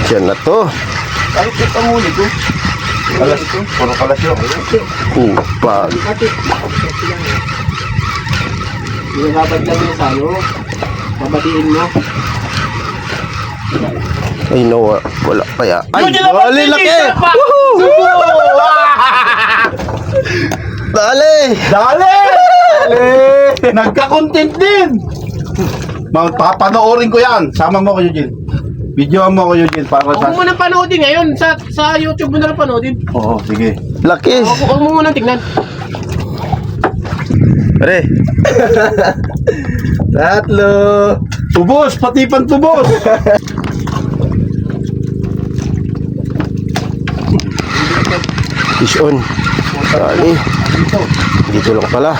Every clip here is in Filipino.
Diyan na to. Bakit yung pamuli ko? Kalas ko. Puro kalas yun. Kupag. Binababad lang yun sa'yo. Babatiin mo. Ay, no. Wala pa ya. Ay, Yun yung dali, laki! Woohoo! Dali! Dali! Nagka-content din! Papanoorin ko yan. Sama mo ko, Eugene. Videoan mo ko, Eugene. Para Huwag mo nang panoodin ngayon. Sa YouTube mo na lang panoodin. Oo, sige. Laki! Huwag mo munang tignan. Pare! Tatlo! Tubos! Pati pantubos! Fish on. Dali. Dito lang pala.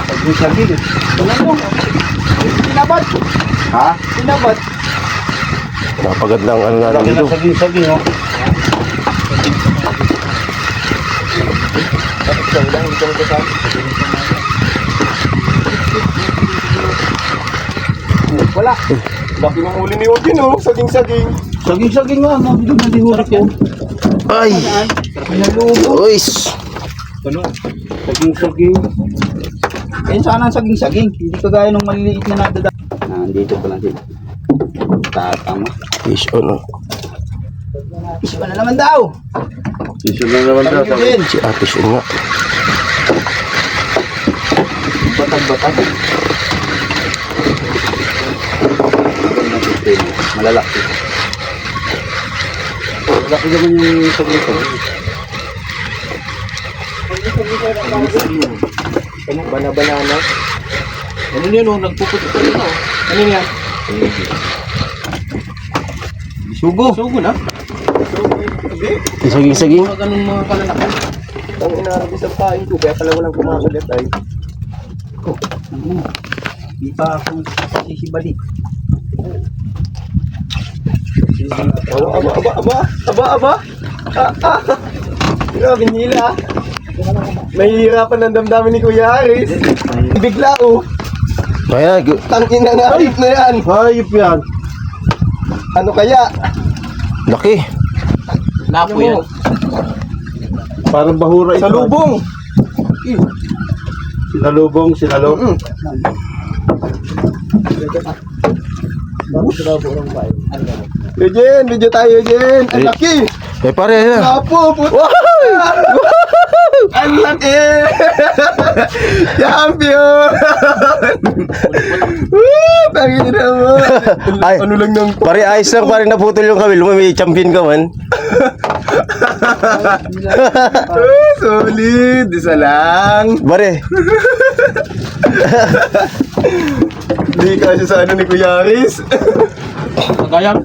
Pinabat! Ha? Pinabat! Napagandang ano na dito. Saging-saging, oh. Wala. Laki ng huli ni Eugene, oh. Saging-saging. Saging-saging nga, no? Hindi na dihurik yan. Ay! Uys! Ano? Saging-saging. Ayun sana ang saging-saging. Hindi kagaya ng maliliit na nadada. Nandito pa lang sila. Tatama. Fish on. Oh. Isip na naman daw. Fish on na naman daw. Si fish on nga. Batag-batag. Malalaki. Malaki naman yung saging-saging. Ano? Banana. Ano yun? Oh? Nagpuputok ka rin. Ano yan? Sugo. Sugo na? Saging-saging. Mga ganun mga kalalakan. Ang inarabis ang pain ko. Kaya pala walang kumakagat ay. Di pa ako sisibalik. Aba. Grabe nila. Nahihirapan ang damdamin ni Kuya Haris. Bigla oh. Ayan. Tangin na nga na yan. Hayop yan. Ano kaya? Laki. Lapo yan. Parang bahura ito. Sa lubong. Sinalubong, sinalubong. Eugene, video tayo Eugene. Ang laki. Eh pare, ayan na. Lapo. Ang laki. Champion. Tangin na mo. Ay, Ano lang nang pare, ayos lang. Pare, naputol yung kawil. May champion ka man. solid. Isa lang. Pare. Hindi kasi sa ano ni Kuya Haris. Nagayang.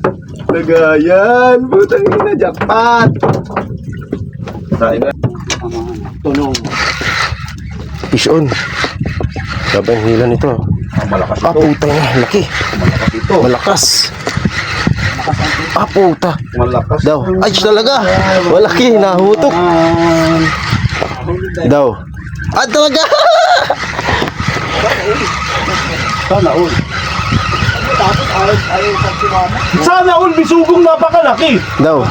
Nagayan. Putang ina, jackpot. Sain na. Tulong. Fish on. Sabi ang hila nito. Malakas Ah, puta na. Laki. Malakas ito. Malakas. Ah, puta. Malakas. Daw. Ay, talaga. Malaki. Nahutok. Daw. Ah, talaga. Sana all. Sana all, bisugong napakalaki. Daw.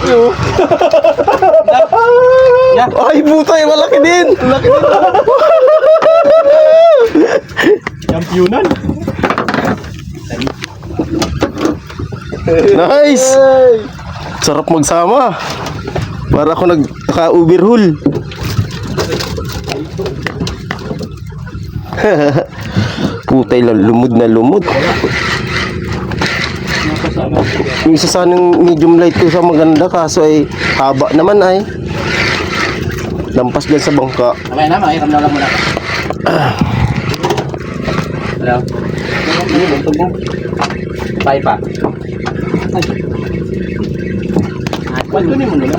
Ay, puta. Malaki din. Malaki din. Championan. Nice. Sarap magsama. Para ako nagka-overhaul. Putay lang, lumod na lumod. Yung isa sanang medium light ko sa maganda, kaso ay haba naman ay. Lampas dyan sa bangka. Okay na, makiram na lang muna. Hello? Bye pa. Kwento ni mo nila.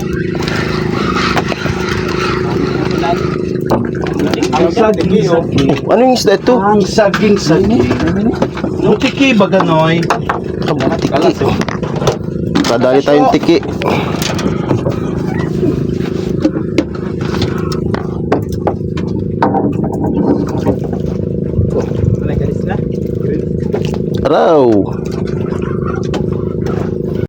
Ang saging, oh. Ano yung isda ito? Ang saging-saging. Yung tiki ba ganoy? Tiki. Kadali tayong tiki. Araw.